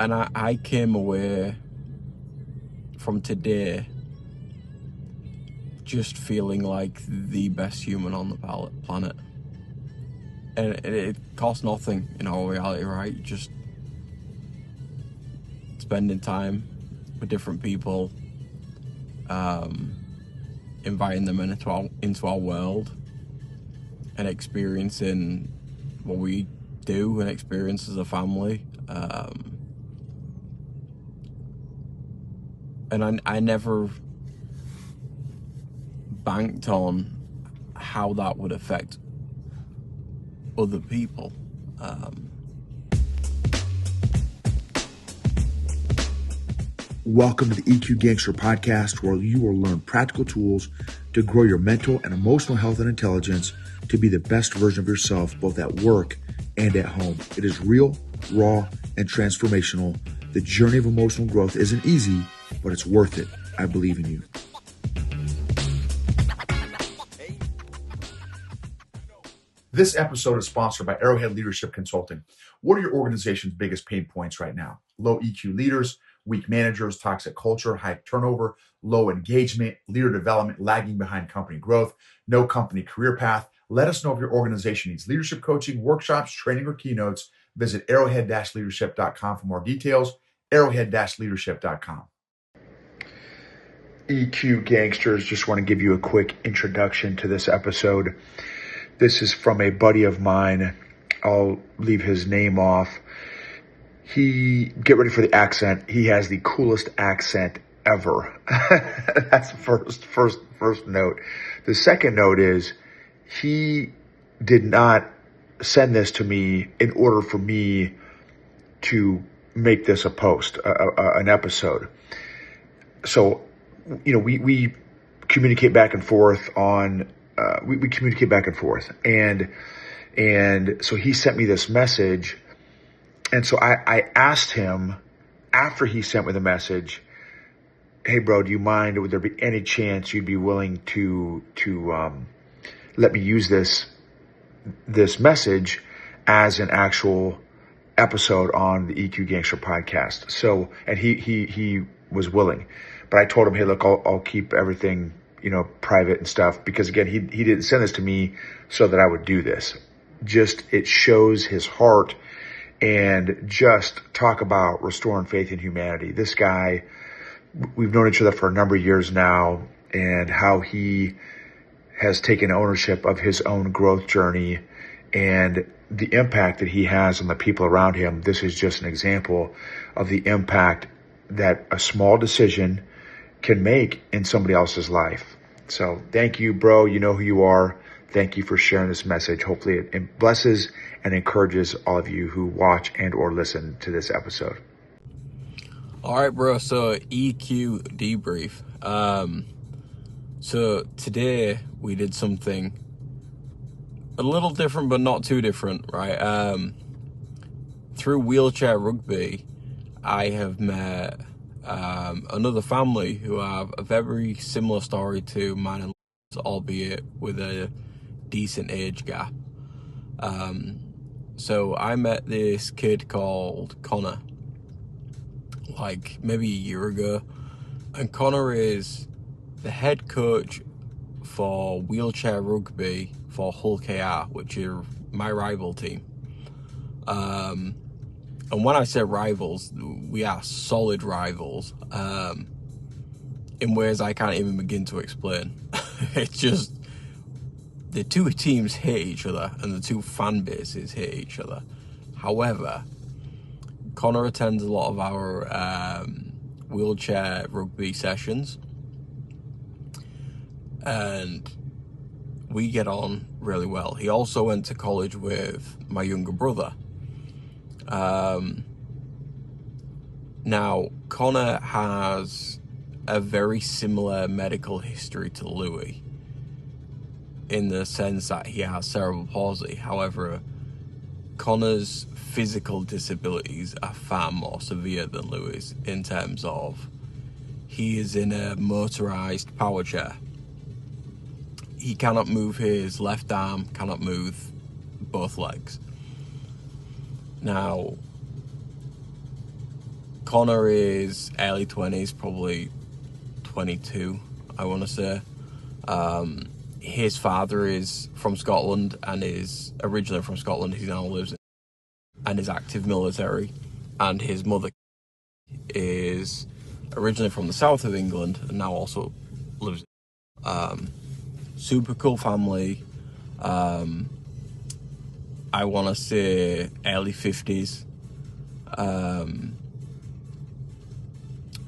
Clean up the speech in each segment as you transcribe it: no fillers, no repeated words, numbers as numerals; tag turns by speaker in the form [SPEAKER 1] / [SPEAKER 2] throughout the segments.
[SPEAKER 1] And I came away from today just feeling like the best human on the planet. And it costs nothing in all reality, right? Just spending time with different people, inviting them into our world, and experiencing what we do and experience as a family. And I never banked on how that would affect other people.
[SPEAKER 2] Welcome to the EQ Gangster podcast, where you will learn practical tools to grow your mental and emotional health and intelligence to be the best version of yourself, both at work and at home. It is real, raw, and transformational. The journey of emotional growth isn't easy, but it's worth it. I believe in you. This episode is sponsored by Arrowhead Leadership Consulting. What are your organization's biggest pain points right now? Low EQ leaders, weak managers, toxic culture, high turnover, low engagement, leader development, lagging behind company growth, no company career path. Let us know if your organization needs leadership coaching, workshops, training, or keynotes. Visit arrowhead-leadership.com for more details. Arrowhead-leadership.com. EQ Gangsters, just want to give you a quick introduction to this episode. This is from a buddy of mine. I'll leave his name off. Get ready for the accent. He has the coolest accent ever. That's the first note. The second note is he did not send this to me in order for me to make this a post, an episode. So, we communicate back and forth on. We communicate back and forth, and so he sent me this message, and so I asked him after he sent me the message, "Hey, bro, do you mind? Would there be any chance you'd be willing to let me use this message as an actual episode on the EQ Gangster podcast?" So, and he was willing, but I told him, "Hey, look, I'll keep everything private and stuff," because again, he didn't send this to me so that I would do this. Just, it shows his heart, and just talk about restoring faith in humanity. This guy, we've known each other for a number of years now, and how he has taken ownership of his own growth journey and the impact that he has on the people around him. This is just an example of the impact that a small decision can make in somebody else's life. So thank you, bro. You know who you are. Thank you for sharing this message. Hopefully it blesses and encourages all of you who watch and or listen to this episode.
[SPEAKER 1] All right, bro. So EQ debrief. So today we did something a little different, but not too different, right? Through Wheelchair Rugby, I have met another family who have a very similar story to mine and Liz, albeit with a decent age gap. So I met this kid called Connor, like maybe a year ago, and Connor is the head coach for Wheelchair Rugby for Hull KR, which is my rival team. And when I say rivals, we are solid rivals, in ways I can't even begin to explain. It's just, the two teams hate each other, and the two fan bases hate each other. However, Connor attends a lot of our wheelchair rugby sessions, and we get on really well. He also went to college with my younger brother. Now, Connor has a very similar medical history to Louis, in the sense that he has cerebral palsy. However, Connor's physical disabilities are far more severe than Louis, in terms of he is in a motorized power chair. He cannot move his left arm, cannot move both legs. Now, Connor is early 20s, probably 22, I want to say. His father is from Scotland and is originally from Scotland. He now lives in and is active military. And his mother is originally from the south of England and now also lives. Super cool family. I want to say early 50s.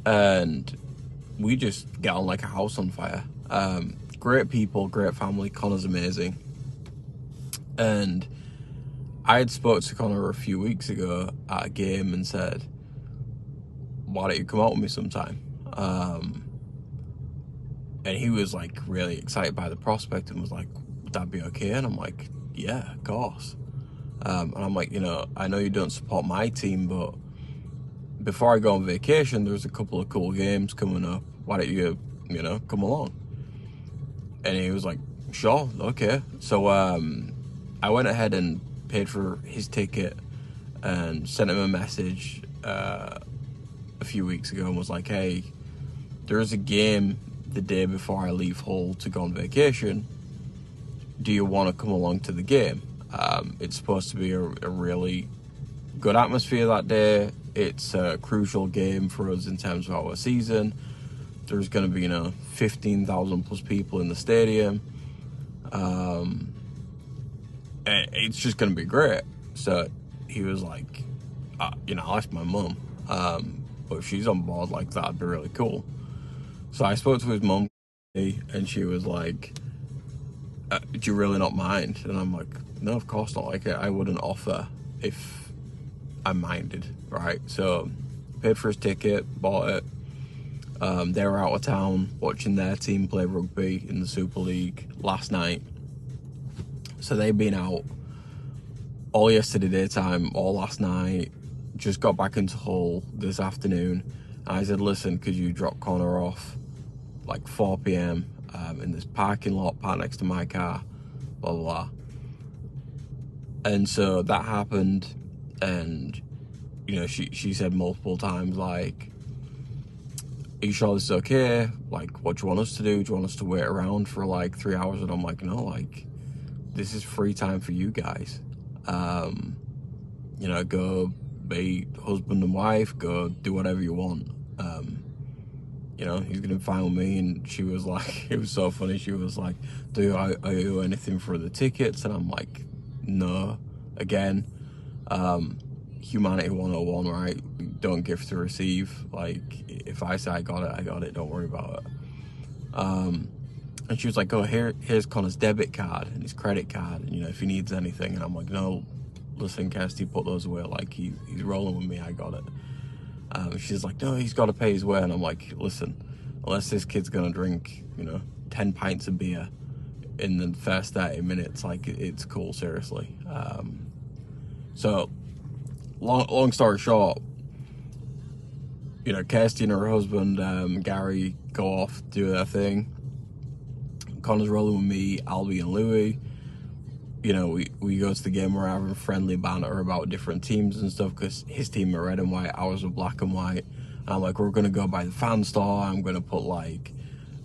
[SPEAKER 1] And we just get on like a house on fire. Great people, great family. Connor's amazing. And I had spoke to Connor a few weeks ago at a game and said, why don't you come out with me sometime? And he was like really excited by the prospect and was like, would that be okay? And I'm like, yeah, of course. And I'm like, I know you don't support my team, but before I go on vacation, there's a couple of cool games coming up. Why don't you, come along? And he was like, sure, okay. So I went ahead and paid for his ticket and sent him a message a few weeks ago and was like, hey, there is a game the day before I leave Hull to go on vacation. Do you want to come along to the game? It's supposed to be a really good atmosphere that day. It's a crucial game for us in terms of our season. There's going to be, 15,000 plus people in the stadium. It's just going to be great. So he was like, I'll ask my mum. But if she's on board, like, that'd be really cool. So I spoke to his mum and she was like, do you really not mind? And I'm like, no, of course not. Like, I wouldn't offer if I minded, right? So paid for his ticket, bought it. They were out of town watching their team play rugby in the Super League last night. So they've been out all yesterday daytime, all last night, just got back into Hull this afternoon. And I said, listen, could you drop Connor off like 4 p.m. In this parking lot, parked next to my car, blah, blah, blah. And so that happened, and, she said multiple times, like, are you sure this is okay? Like, what do you want us to do? Do you want us to wait around for like 3 hours? And I'm like, no, like, this is free time for you guys. Go be husband and wife, go do whatever you want. He's gonna be fine with me. And she was like, it was so funny. She was like, do I owe anything for the tickets? And I'm like, no. Again, humanity 101, right? Don't give to receive. Like, if I say I got it, don't worry about it. And she was like, oh, here's Connor's debit card and his credit card, and if he needs anything. And I'm like, no, listen, Kirsty, put those away. Like, he's rolling with me, I got it. She's like, no, he's got to pay his way. And I'm like, listen, unless this kid's gonna drink 10 pints of beer in the first 30 minutes, like, it's cool, seriously. So long story short, Kirsty and her husband Gary go off, do their thing. Connor's rolling with me, Albie and Louie. We go to the game, we're having friendly banter about different teams and stuff, because his team are red and white, ours are black and white. And I'm like, we're going to go by the fan store, I'm going to put like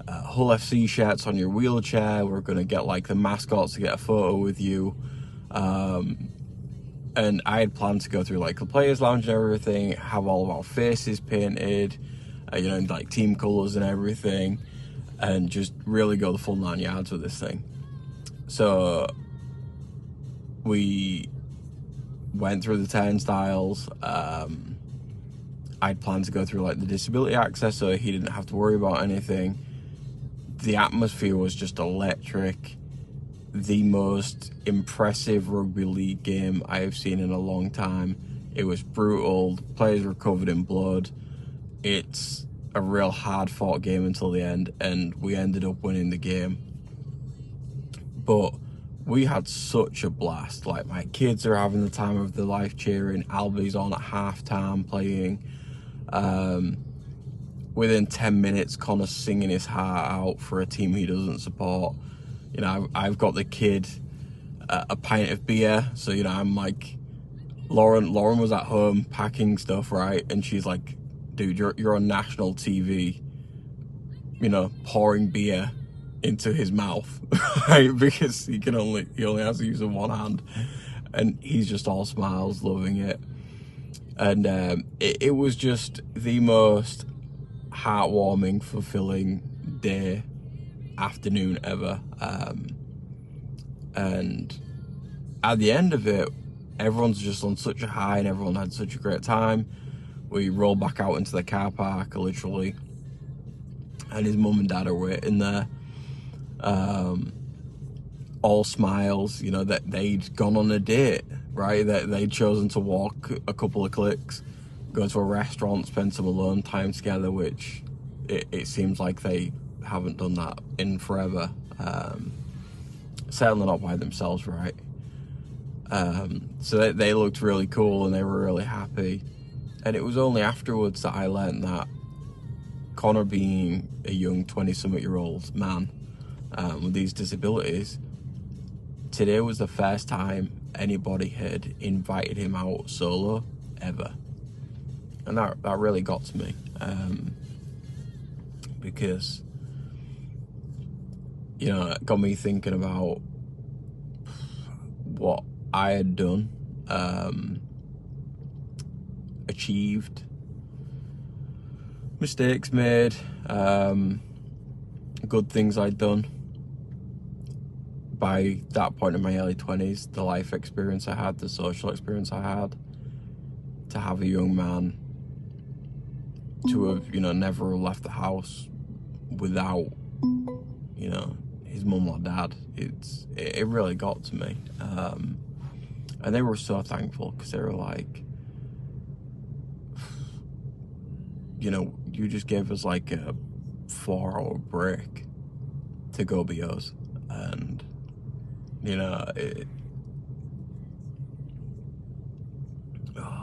[SPEAKER 1] Hull FC shirts on your wheelchair, we're going to get like the mascots to get a photo with you. And I had planned to go through like the players lounge and everything, have all of our faces painted, like team colours and everything, and just really go the full 9 yards with this thing. So we went through the turnstiles. I'd planned to go through like the disability access so he didn't have to worry about anything. The atmosphere was just electric. The most impressive rugby league game I have seen in a long time. It was brutal. The players were covered in blood. It's a real hard fought game until the end, and we ended up winning the game. But we had such a blast. Like, my kids are having the time of their life cheering. Albie's on at half-time playing. Within 10 minutes, Connor's singing his heart out for a team he doesn't support. I've got the kid a pint of beer. So, I'm like, Lauren was at home packing stuff, right? And she's like, dude, you're on national TV, you know, pouring beer into his mouth, right? Because he only has to use one hand, and he's just all smiles, loving it. And it was just the most heartwarming, fulfilling day, afternoon ever. And at the end of it, everyone's just on such a high, and everyone had such a great time. We rolled back out into the car park, literally, and his mum and dad are waiting there. All smiles, you know, that they'd gone on a date, right? That they'd chosen to walk a couple of clicks, go to a restaurant, spend some alone time together, which it seems like they haven't done that in forever. Certainly not by themselves, right? So they looked really cool and they were really happy. And it was only afterwards that I learned that Connor, being a young 20-something-year-old man with these disabilities, today was the first time anybody had invited him out solo ever. And that really got to me, because, you know, it got me thinking about what I had done, achieved, mistakes made, good things I'd done. By that point in my early 20s, the life experience I had, the social experience I had, to have a young man to have, you know, never left the house without, you know, his mum or dad, it really got to me. And they were so thankful, because they were like, you know, you just gave us like a 4-hour break to go be us. And, you know, I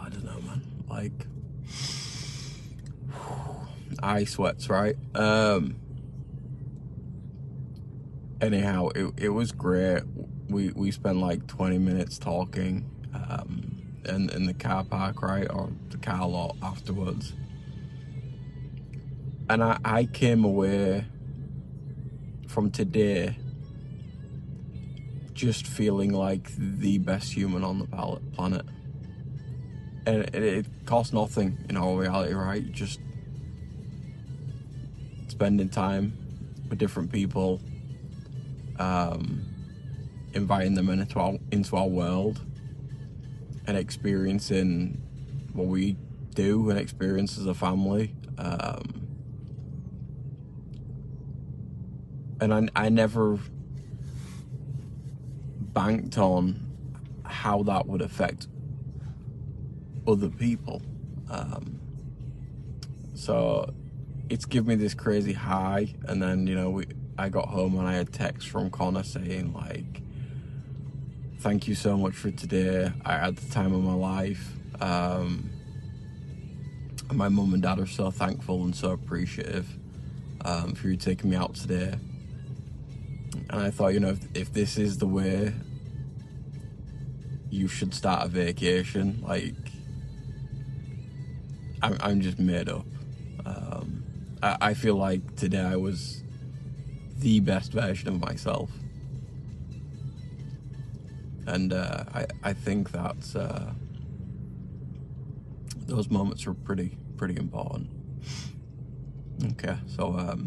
[SPEAKER 1] don't know, man. Like, eye sweats, right? Anyhow, it was great. We spent like 20 minutes talking in the car park, right, or the car lot afterwards. And I came away from today just feeling like the best human on the planet. And it costs nothing in all reality, right? Just spending time with different people, inviting them into our world, and experiencing what we do and experience as a family. And I never banked on how that would affect other people. So it's given me this crazy high. And then, you know, I got home and I had text from Connor saying like, thank you so much for today. I had the time of my life. And my mum and dad are so thankful and so appreciative for you taking me out today. And I thought, you know, if this is the way you should start a vacation, like, I'm just made up. I feel like today I was the best version of myself. And I think that those moments are pretty important. Okay, so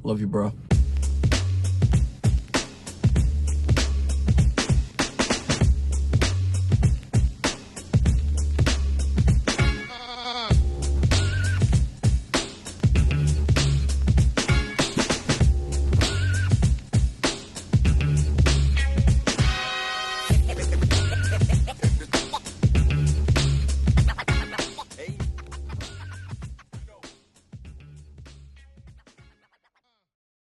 [SPEAKER 1] love you, bro.